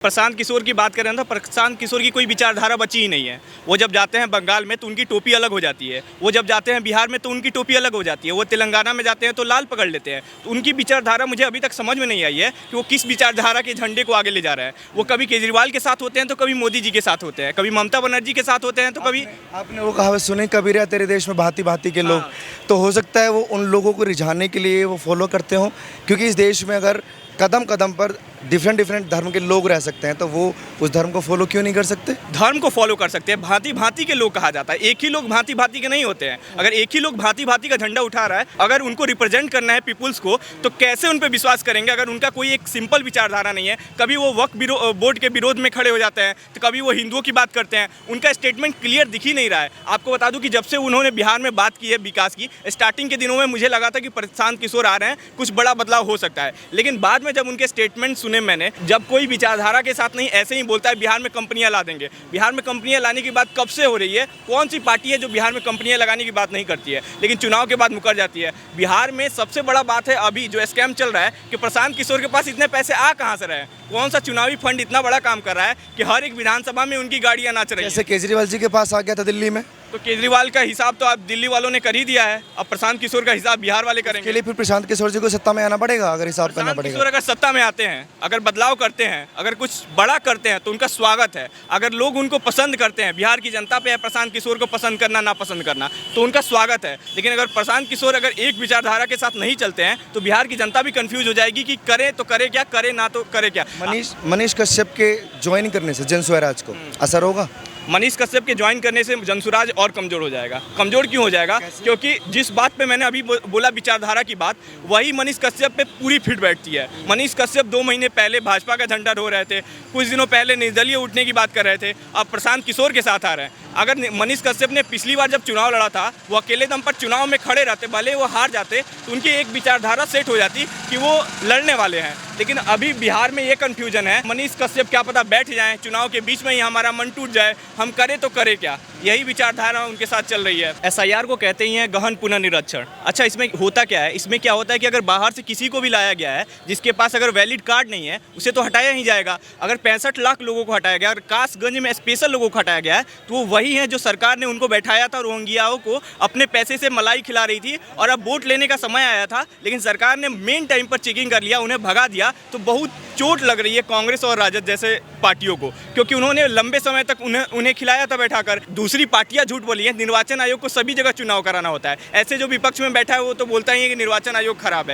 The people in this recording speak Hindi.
प्रशांत किशोर की बात करें तो प्रशांत किशोर की कोई विचारधारा बची ही नहीं है। वो जब जाते हैं बंगाल में तो उनकी टोपी अलग हो जाती है, वो जब जाते हैं बिहार में तो उनकी टोपी अलग हो जाती है, वो तेलंगाना में जाते हैं तो लाल पकड़ लेते हैं। तो उनकी विचारधारा मुझे अभी तक समझ में नहीं आई है कि वो किस विचारधारा के झंडे को आगे ले जा रहे हैं। वो कभी केजरीवाल के साथ होते हैं तो कभी मोदी जी के साथ होते हैं, कभी ममता बनर्जी के साथ होते हैं तो कभी आपने वो कहावत सुनी, कबीरा तेरे देश में भांति भांति के लोग। तो हो सकता है वो उन लोगों को रिझाने के लिए वो फॉलो करते हों, क्योंकि इस देश में अगर कदम कदम पर डिफरेंट धर्म के लोग रह सकते हैं तो वो उस धर्म को फॉलो क्यों नहीं कर सकते? धर्म को फॉलो कर सकते हैं। भांति भांति के लोग कहा जाता है, एक ही लोग भांति भांति के नहीं होते हैं। अगर एक ही लोग भांति भांति का झंडा उठा रहा है, अगर उनको रिप्रेजेंट करना है पीपुल्स को, तो कैसे उन पर विश्वास करेंगे अगर उनका कोई एक सिंपल विचारधारा नहीं है। कभी वो वक्फ बोर्ड के विरोध में खड़े हो जाते हैं तो कभी वो हिंदुओं की बात करते हैं। उनका स्टेटमेंट क्लियर दिख ही नहीं रहा है। आपको बता दूं कि जब से उन्होंने बिहार में बात की है विकास की, स्टार्टिंग के दिनों में मुझे लगा था कि प्रशांत किशोर आ रहे हैं, कुछ बड़ा बदलाव हो सकता है। लेकिन बाद में जब उनके स्टेटमेंट सुने मैंने, जब कोई विचारधारा के साथ नहीं ऐसे ही बोलता है बिहार में कंपनियां ला देंगे। बिहार में कंपनियां लाने की बात कब से हो रही है? कौन सी पार्टी है जो बिहार में कंपनियां लगाने की बात नहीं करती है लेकिन चुनाव के बाद मुकर जाती है? बिहार में सबसे बड़ा बात है अभी जो स्कैम चल रहा है कि प्रशांत किशोर के पास इतने पैसे आ कहां से रहे? कौन सा चुनावी फंड इतना बड़ा काम कर रहा है कि हर एक विधानसभा में उनकी गाड़ियां नाच रही है? जैसे केजरीवाल जी के पास आ गया था दिल्ली में, तो केजरीवाल का हिसाब तो आप दिल्ली वालों ने कर ही दिया है, अब प्रशांत किशोर का हिसाब बिहार वाले के करेंगे। लिए फिर प्रशांत किशोर जी को सत्ता में आना पड़ेगा अगर हिसाब करना प्रशांत पड़ेगा। किशोर अगर सत्ता में आते हैं, अगर बदलाव करते हैं, अगर कुछ बड़ा करते हैं तो उनका स्वागत है। अगर लोग उनको पसंद करते हैं, बिहार की जनता पे है प्रशांत किशोर को पसंद करना ना पसंद करना, तो उनका स्वागत है। लेकिन अगर प्रशांत किशोर अगर एक विचारधारा के साथ नहीं चलते हैं तो बिहार की जनता भी कंफ्यूज हो जाएगी कि करे तो करे क्या, करे ना तो करे क्या। मनीष कश्यप के ज्वाइन करने से जन स्वराज को असर होगा? मनीष कश्यप के ज्वाइन करने से जनसुराज और कमजोर हो जाएगा। कमजोर क्यों हो जाएगा? क्योंकि जिस बात पे मैंने अभी बोला विचारधारा की बात, वही मनीष कश्यप पे पूरी फिट बैठती है। मनीष कश्यप 2 महीने पहले भाजपा का झंडा ढो रहे थे, कुछ दिनों पहले निर्दलीय उठने की बात कर रहे थे, अब प्रशांत किशोर के साथ आ रहे हैं। अगर मनीष कश्यप ने पिछली बार जब चुनाव लड़ा था, वो अकेले दम पर चुनाव में खड़े रहते, भले वो हार जाते तो उनकी एक विचारधारा सेट हो जाती कि वो लड़ने वाले हैं। लेकिन अभी बिहार में ये कन्फ्यूजन है, मनीष कश्यप क्या पता बैठ जाएं, चुनाव के बीच में ही हमारा मन टूट जाए, हम करें तो करें क्या, यही विचारधारा उनके साथ चल रही है। SIR को कहते ही हैं गहन पुनर्निरीक्षण। अच्छा, इसमें होता क्या है? इसमें क्या होता है कि अगर बाहर से किसी को भी लाया गया है जिसके पास अगर वैलिड कार्ड नहीं है, उसे तो हटाया ही जाएगा। अगर 65 लाख लोगों को हटाया गया और कासगंज में स्पेशल लोगों को हटाया गया है, तो वो वही है जो सरकार ने उनको बैठाया था, रोहिंग्याओं को अपने पैसे से मलाई खिला रही थी। और अब वोट लेने का समय आया था लेकिन सरकार ने मेन टाइम पर चेकिंग कर लिया, उन्हें भगा दिया। तो बहुत चोट लग रही है कांग्रेस और राजद जैसे पार्टियों को, क्योंकि उन्होंने लंबे समय तक उन्हें खिलाया था बैठाकर। दूसरी पार्टियां झूठ बोली हैं, निर्वाचन आयोग को सभी जगह चुनाव कराना होता है। ऐसे जो विपक्ष में बैठा है वो तो बोलता ही है कि निर्वाचन आयोग खराब है।